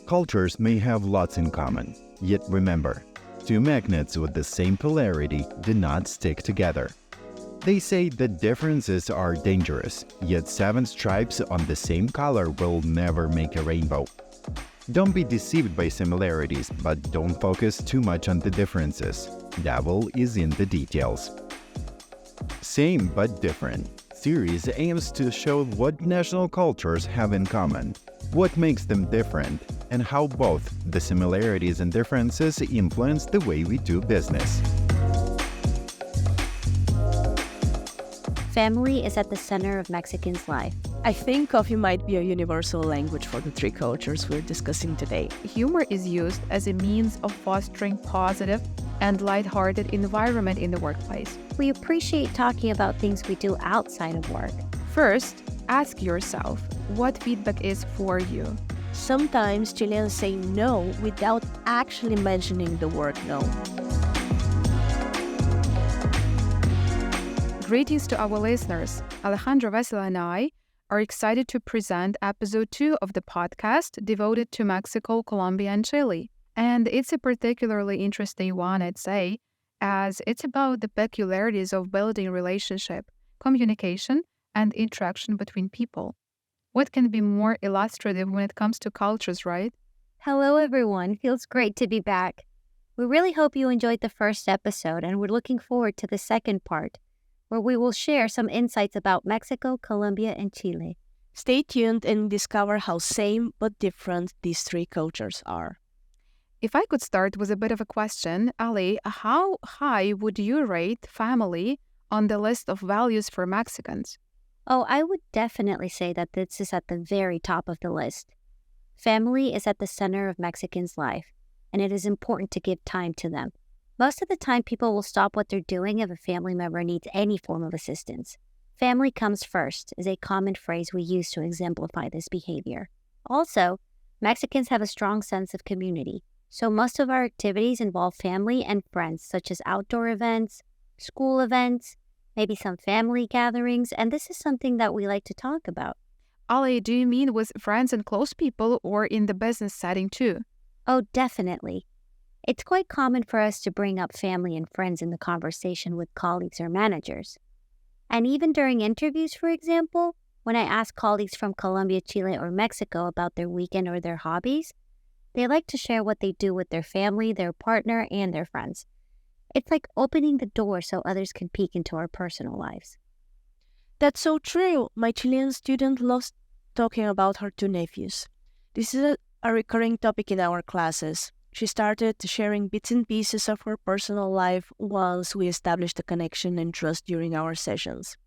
Cultures may have lots in common, yet remember, two magnets with the same polarity do not stick together. They say that differences are dangerous, yet 7 stripes on the same color will never make a rainbow. Don't be deceived by similarities, but don't focus too much on the differences. Devil is in the details. Same but different series aims to show what national cultures have in common, what makes them different, and how both the similarities and differences influence the way we do business. Family is at the center of Mexicans' life. I think coffee might be a universal language for the 3 cultures we're discussing today. Humor is used as a means of fostering positive and lighthearted environment in the workplace. We appreciate talking about things we do outside of work. First, ask yourself what feedback is for you. Sometimes Chileans say no without actually mentioning the word no. Greetings to our listeners. Alejandra, Vesela, and I are excited to present episode 2 of the podcast devoted to Mexico, Colombia, and Chile. And it's a particularly interesting one, I'd say, as it's about the peculiarities of building relationship, communication, and interaction between people. What can be more illustrative when it comes to cultures, right? Hello, everyone. Feels great to be back. We really hope you enjoyed the first episode, and we're looking forward to the second part, where we will share some insights about Mexico, Colombia, and Chile. Stay tuned and discover how same but different these 3 cultures are. If I could start with a bit of a question, Ali, how high would you rate family on the list of values for Mexicans? Oh, I would definitely say that this is at the very top of the list. Family is at the center of Mexicans' life, and it is important to give time to them. Most of the time, people will stop what they're doing if a family member needs any form of assistance. Family comes first is a common phrase we use to exemplify this behavior. Also, Mexicans have a strong sense of community, so most of our activities involve family and friends, such as outdoor events, school events, maybe some family gatherings, and this is something that we like to talk about. Ali, do you mean with friends and close people or in the business setting too? Oh, definitely. It's quite common for us to bring up family and friends in the conversation with colleagues or managers. And even during interviews, for example, when I ask colleagues from Colombia, Chile, or Mexico about their weekend or their hobbies, they like to share what they do with their family, their partner, and their friends. It's like opening the door so others can peek into our personal lives. That's so true. My Chilean student loves talking about her 2 nephews. This is a recurring topic in our classes. She started sharing bits and pieces of her personal life once we established a connection and trust during our sessions.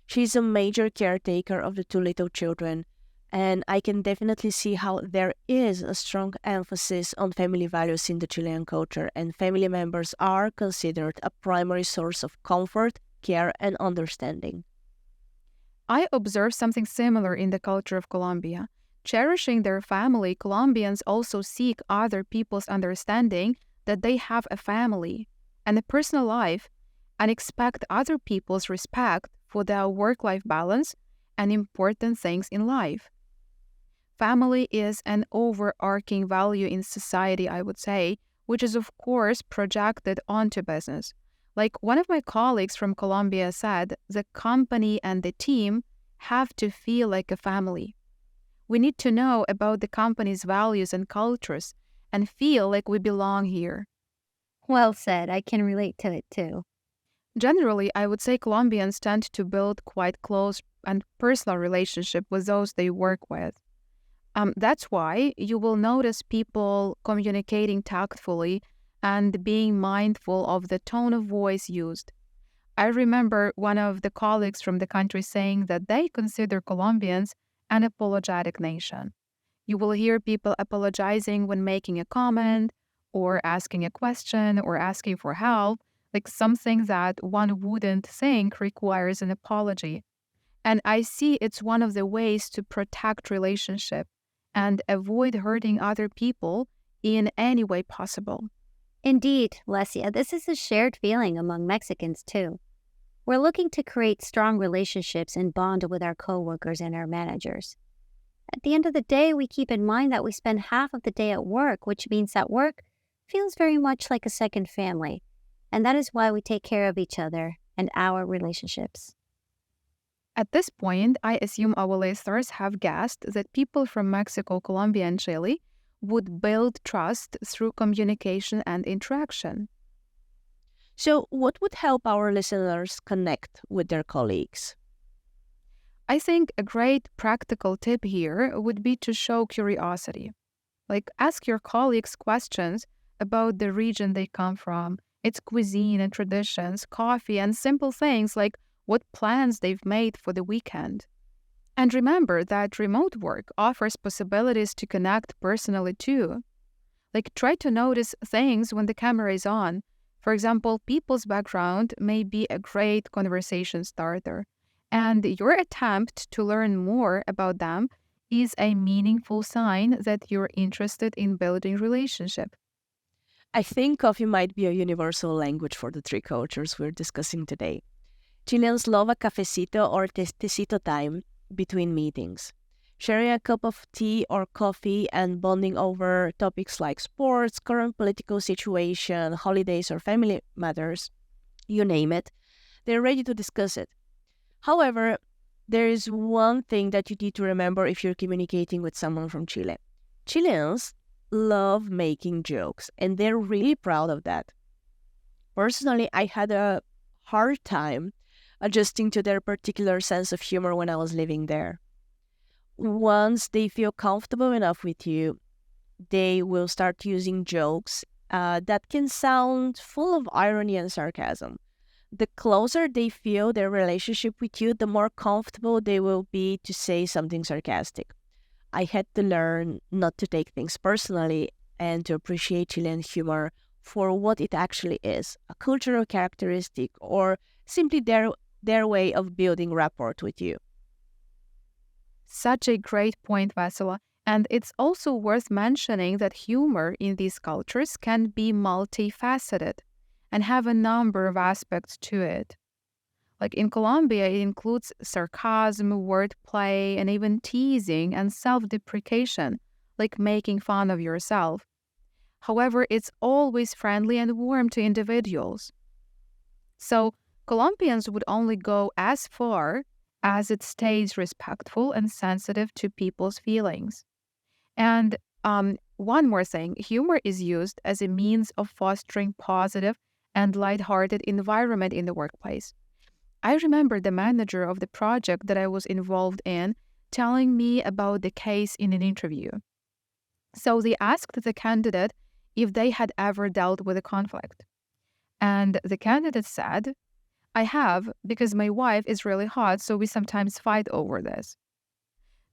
She's a major caretaker of the 2 little children, and I can definitely see how there is a strong emphasis on family values in the Chilean culture, and family members are considered a primary source of comfort, care, and understanding. I observed something similar in the culture of Colombia. Cherishing their family, Colombians also seek other people's understanding that they have a family and a personal life, and expect other people's respect for their work-life balance and important things in life. Family is an overarching value in society, I would say, which is of course projected onto business. Like one of my colleagues from Colombia said, the company and the team have to feel like a family. We need to know about the company's values and cultures and feel like we belong here. Well said. I can relate to it too. Generally, I would say Colombians tend to build quite close and personal relationship with those they work with. That's why you will notice people communicating tactfully and being mindful of the tone of voice used. I remember one of the colleagues from the country saying that they consider Colombians an apologetic nation. You will hear people apologizing when making a comment or asking a question or asking for help, like something that one wouldn't think requires an apology. And I see it's one of the ways to protect relationship and avoid hurting other people in any way possible. Indeed, Lesia, this is a shared feeling among Mexicans too. We're looking to create strong relationships and bond with our coworkers and our managers. At the end of the day, we keep in mind that we spend half of the day at work, which means that work feels very much like a second family. And that is why we take care of each other and our relationships. At this point, I assume our listeners have guessed that people from Mexico, Colombia, and Chile would build trust through communication and interaction. So, what would help our listeners connect with their colleagues? I think a great practical tip here would be to show curiosity. Like, ask your colleagues questions about the region they come from, its cuisine and traditions, coffee, and simple things like what plans they've made for the weekend. And remember that remote work offers possibilities to connect personally too. Like, try to notice things when the camera is on. For example, people's background may be a great conversation starter, and your attempt to learn more about them is a meaningful sign that you're interested in building relationship. I think coffee might be a universal language for the three cultures we're discussing today. Chileans love a cafecito or tecito time between meetings. Sharing a cup of tea or coffee and bonding over topics like sports, current political situation, holidays, or family matters, you name it, they're ready to discuss it. However, there is one thing that you need to remember if you're communicating with someone from Chile. Chileans love making jokes, and they're really proud of that. Personally, I had a hard time adjusting to their particular sense of humor when I was living there. Once they feel comfortable enough with you, they will start using jokes that can sound full of irony and sarcasm. The closer they feel their relationship with you, the more comfortable they will be to say something sarcastic. I had to learn not to take things personally and to appreciate Chilean humor for what it actually is, a cultural characteristic or simply their way of building rapport with you. Such a great point, Vesela. And it's also worth mentioning that humor in these cultures can be multifaceted and have a number of aspects to it. Like in Colombia, it includes sarcasm, wordplay, and even teasing and self-deprecation, like making fun of yourself. However, it's always friendly and warm to individuals. So, Colombians would only go as far as it stays respectful and sensitive to people's feelings. And one more thing, humor is used as a means of fostering positive and lighthearted environment in the workplace. I remember the manager of the project that I was involved in telling me about the case in an interview. So they asked the candidate if they had ever dealt with a conflict. And the candidate said, I have, because my wife is really hot, so we sometimes fight over this.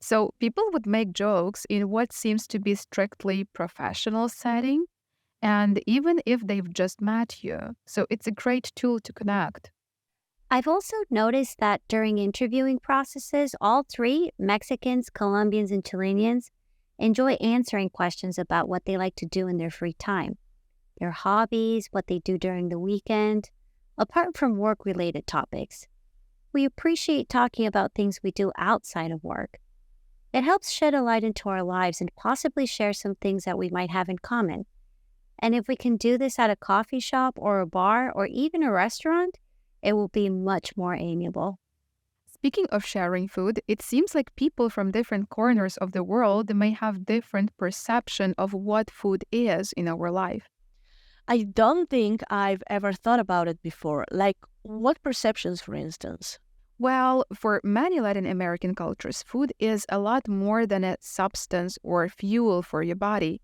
So people would make jokes in what seems to be strictly professional setting, and even if they've just met you. So it's a great tool to connect. I've also noticed that during interviewing processes, all three, Mexicans, Colombians, and Chileans, enjoy answering questions about what they like to do in their free time, their hobbies, what they do during the weekend, apart from work-related topics. We appreciate talking about things we do outside of work. It helps shed a light into our lives and possibly share some things that we might have in common. And if we can do this at a coffee shop or a bar or even a restaurant, it will be much more amiable. Speaking of sharing food, it seems like people from different corners of the world may have different perception of what food is in our life. I don't think I've ever thought about it before. Like, what perceptions, for instance? Well, for many Latin American cultures, food is a lot more than a substance or fuel for your body.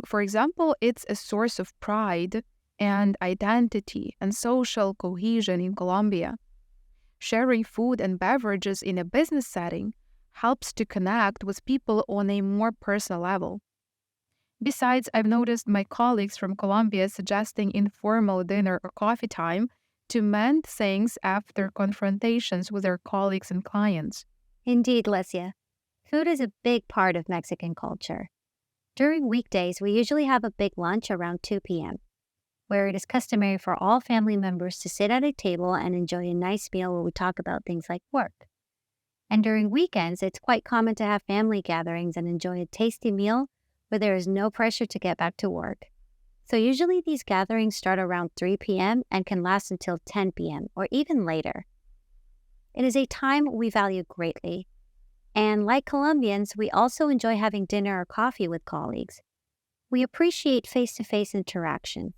For example, it's a source of pride and identity and social cohesion in Colombia. Sharing food and beverages in a business setting helps to connect with people on a more personal level. Besides, I've noticed my colleagues from Colombia suggesting informal dinner or coffee time to mend things after confrontations with their colleagues and clients. Indeed, Lesia. Food is a big part of Mexican culture. During weekdays, we usually have a big lunch around 2 p.m., where it is customary for all family members to sit at a table and enjoy a nice meal where we talk about things like work. And during weekends, it's quite common to have family gatherings and enjoy a tasty meal where there is no pressure to get back to work. So usually these gatherings start around 3 p.m. and can last until 10 p.m. or even later. It is a time we value greatly. And like Colombians, we also enjoy having dinner or coffee with colleagues. We appreciate face-to-face interaction.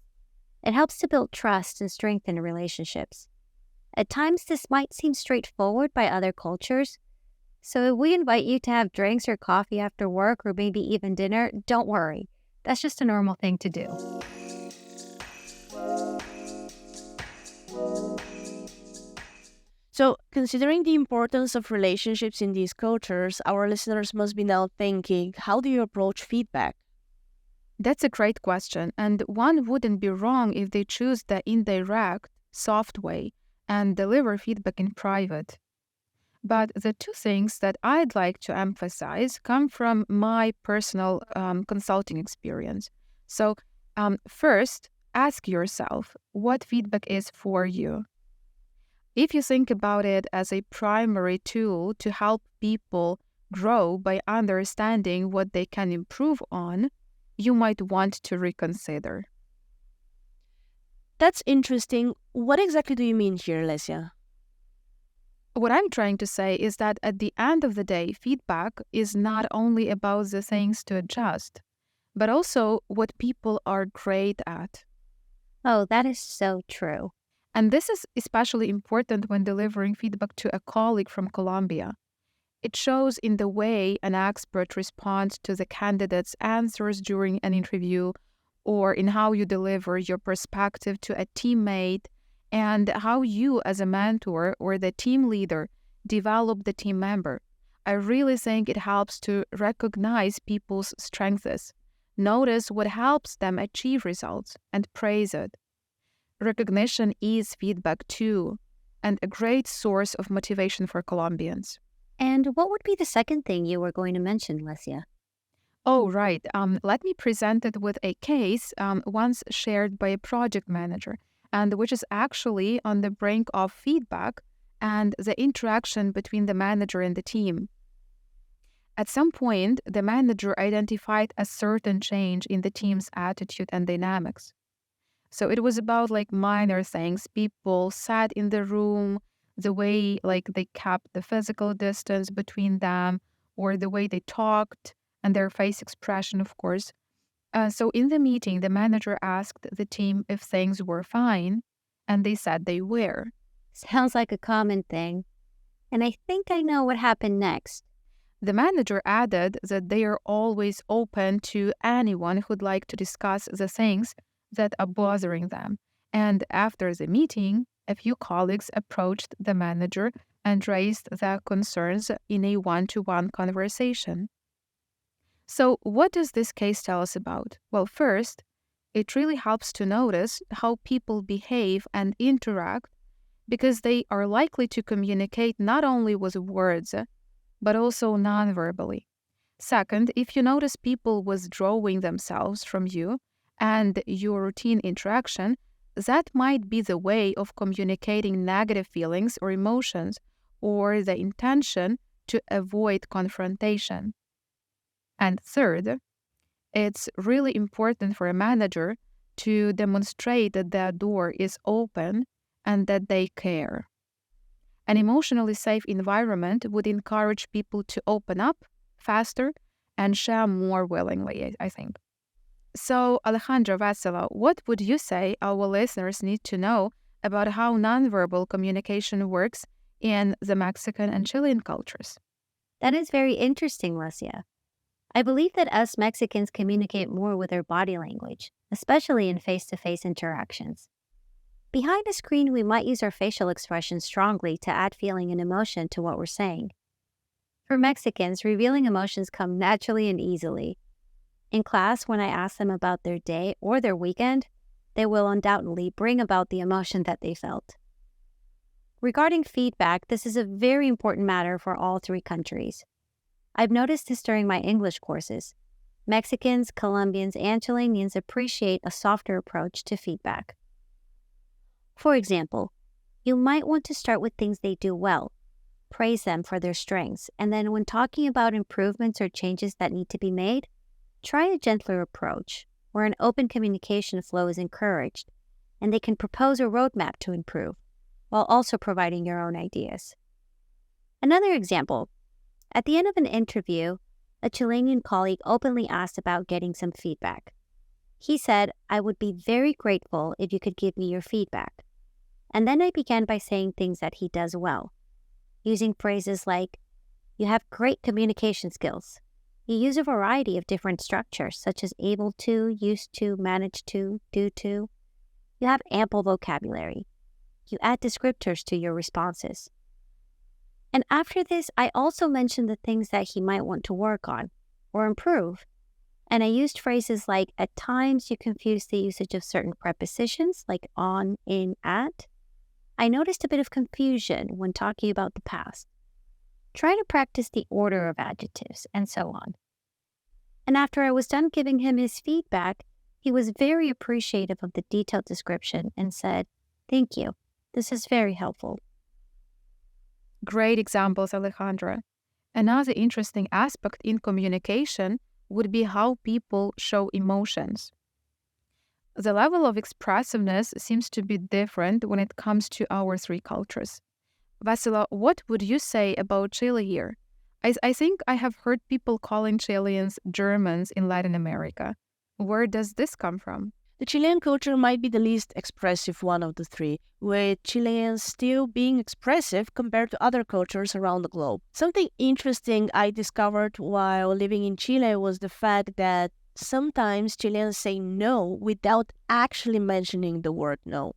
It helps to build trust and strengthen relationships. At times, this might seem straightforward by other cultures. So if we invite you to have drinks or coffee after work or maybe even dinner, don't worry. That's just a normal thing to do. So, considering the importance of relationships in these cultures, our listeners must be now thinking, how do you approach feedback? That's a great question, and one wouldn't be wrong if they choose the indirect, soft way and deliver feedback in private. But the two things that I'd like to emphasize come from my personal consulting experience. So first, ask yourself what feedback is for you. If you think about it as a primary tool to help people grow by understanding what they can improve on, you might want to reconsider. That's interesting. What exactly do you mean here, Lesia? What I'm trying to say is that at the end of the day, feedback is not only about the things to adjust, but also what people are great at. Oh, that is so true. And this is especially important when delivering feedback to a colleague from Colombia. It shows in the way an expert responds to the candidate's answers during an interview, or in how you deliver your perspective to a teammate, and how you as a mentor or the team leader develop the team member. I really think it helps to recognize people's strengths, notice what helps them achieve results, and praise it. Recognition is feedback too, and a great source of motivation for Colombians. And what would be the second thing you were going to mention, Lesia? Oh, right. Let me present it with a case once shared by a project manager, and which is actually on the brink of feedback and the interaction between the manager and the team. At some point, the manager identified a certain change in the team's attitude and dynamics. So it was about minor things. People sat in the room, the way they kept the physical distance between them, or the way they talked, and their face expression, of course. So in the meeting, the manager asked the team if things were fine, and they said they were. Sounds like a common thing. And I think I know what happened next. The manager added that they are always open to anyone who'd like to discuss the things that are bothering them. And after the meeting, a few colleagues approached the manager and raised their concerns in a one-to-one conversation. So what does this case tell us about? Well, first, it really helps to notice how people behave and interact because they are likely to communicate not only with words, but also non-verbally. Second, if you notice people withdrawing themselves from you and your routine interaction, that might be the way of communicating negative feelings or emotions or the intention to avoid confrontation. And third, it's really important for a manager to demonstrate that their door is open and that they care. An emotionally safe environment would encourage people to open up faster and share more willingly, I think. So, Alejandra, Vesela, what would you say our listeners need to know about how nonverbal communication works in the Mexican and Chilean cultures? That is very interesting, Lesia. I believe that us Mexicans communicate more with our body language, especially in face-to-face interactions. Behind a screen, we might use our facial expressions strongly to add feeling and emotion to what we're saying. For Mexicans, revealing emotions come naturally and easily. In class, when I ask them about their day or their weekend, they will undoubtedly bring about the emotion that they felt. Regarding feedback, this is a very important matter for all three countries. I've noticed this during my English courses. Mexicans, Colombians, and Chileans appreciate a softer approach to feedback. For example, you might want to start with things they do well. praise them for their strengths. And then when talking about improvements or changes that need to be made, try a gentler approach where an open communication flow is encouraged and they can propose a roadmap to improve while also providing your own ideas. Another example, at the end of an interview, a Chilean colleague openly asked about getting some feedback. He said, "I would be very grateful if you could give me your feedback." And then I began by saying things that he does well, using phrases like, "You have great communication skills. You use a variety of different structures, such as able to, used to, manage to, due to. You have ample vocabulary. You add descriptors to your responses." And after this, I also mentioned the things that he might want to work on or improve. And I used phrases like, "At times you confuse the usage of certain prepositions like on, in, at. I noticed a bit of confusion when talking about the past. Try to practice the order of adjectives," and so on. And after I was done giving him his feedback, he was very appreciative of the detailed description and said, "Thank you. This is very helpful." Great examples, Alejandra. Another interesting aspect in communication would be how people show emotions. The level of expressiveness seems to be different when it comes to our three cultures. Vesela, what would you say about Chile here? I think I have heard people calling Chileans Germans in Latin America. Where does this come from? The Chilean culture might be the least expressive one of the three, with Chileans still being expressive compared to other cultures around the globe. Something interesting I discovered while living in Chile was the fact that sometimes Chileans say no without actually mentioning the word no.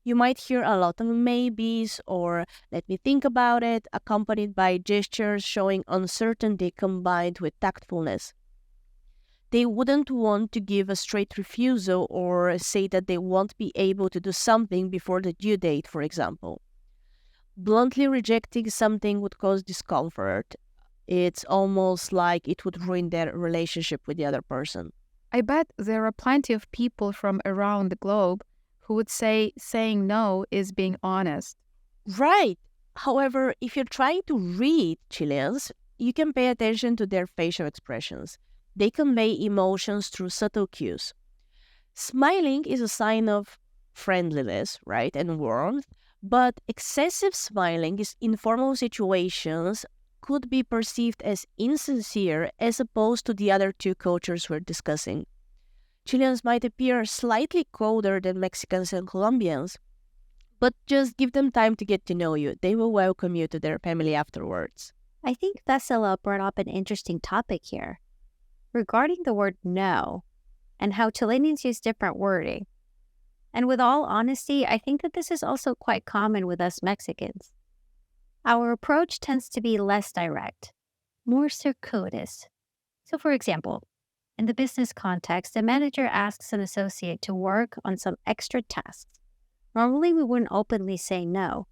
You might hear a lot of maybes or "let me think about it," accompanied by gestures showing uncertainty combined with tactfulness. They wouldn't want to give a straight refusal or say that they won't be able to do something before the due date, for example. Bluntly rejecting something would cause discomfort. It's almost like it would ruin their relationship with the other person. I bet there are plenty of people from around the globe who would say saying no is being honest. Right. However, if you're trying to read Chileans, you can pay attention to their facial expressions. They convey emotions through subtle cues. Smiling is a sign of friendliness, right, and warmth, but excessive smiling in formal situations could be perceived as insincere as opposed to the other two cultures we're discussing. Chileans might appear slightly colder than Mexicans and Colombians, but just give them time to get to know you. They will welcome you to their family afterwards. I think Vesela brought up an interesting topic here regarding the word no and how Chileans use different wording. And with all honesty, I think that this is also quite common with us Mexicans. Our approach tends to be less direct, more circuitous. So for example, in the business context, a manager asks an associate to work on some extra tasks. Normally, we wouldn't openly say no.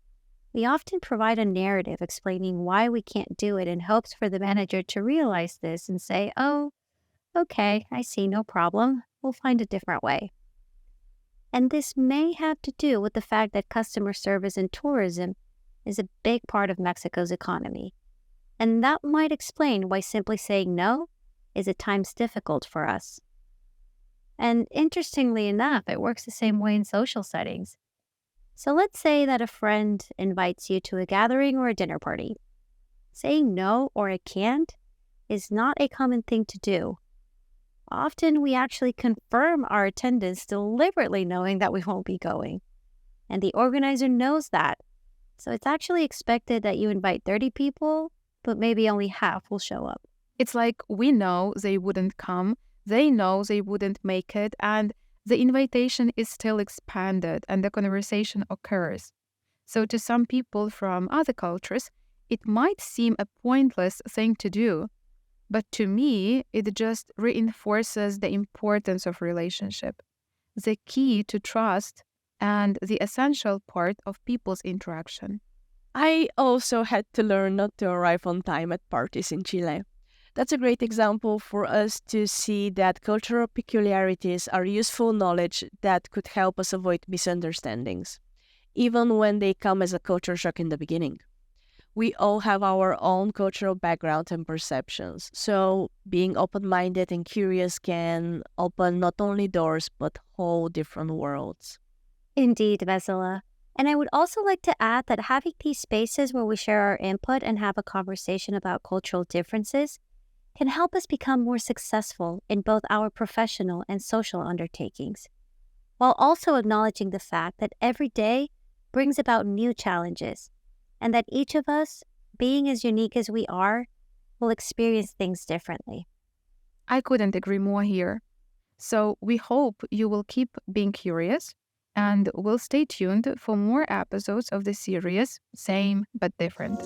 We often provide a narrative explaining why we can't do it in hopes for the manager to realize this and say, "Oh, okay, I see, no problem. We'll find a different way." And this may have to do with the fact that customer service and tourism is a big part of Mexico's economy. And that might explain why simply saying no is at times difficult for us. And interestingly enough, it works the same way in social settings. So let's say that a friend invites you to a gathering or a dinner party. Saying no or "I can't" is not a common thing to do. Often we actually confirm our attendance deliberately knowing that we won't be going. And the organizer knows that. So it's actually expected that you invite 30 people, but maybe only half will show up. It's like we know they wouldn't come, they know they wouldn't make it, and the invitation is still expanded and the conversation occurs. So to some people from other cultures, it might seem a pointless thing to do, but to me, it just reinforces the importance of relationship, the key to trust, and the essential part of people's interaction. I also had to learn not to arrive on time at parties in Chile. That's a great example for us to see that cultural peculiarities are useful knowledge that could help us avoid misunderstandings, even when they come as a culture shock in the beginning. We all have our own cultural background and perceptions. So being open-minded and curious can open not only doors, but whole different worlds. Indeed, Vesela. And I would also like to add that having these spaces where we share our input and have a conversation about cultural differences can help us become more successful in both our professional and social undertakings, while also acknowledging the fact that every day brings about new challenges, and that each of us, being as unique as we are, will experience things differently. I couldn't agree more here. So we hope you will keep being curious and will stay tuned for more episodes of the series, Same but Different.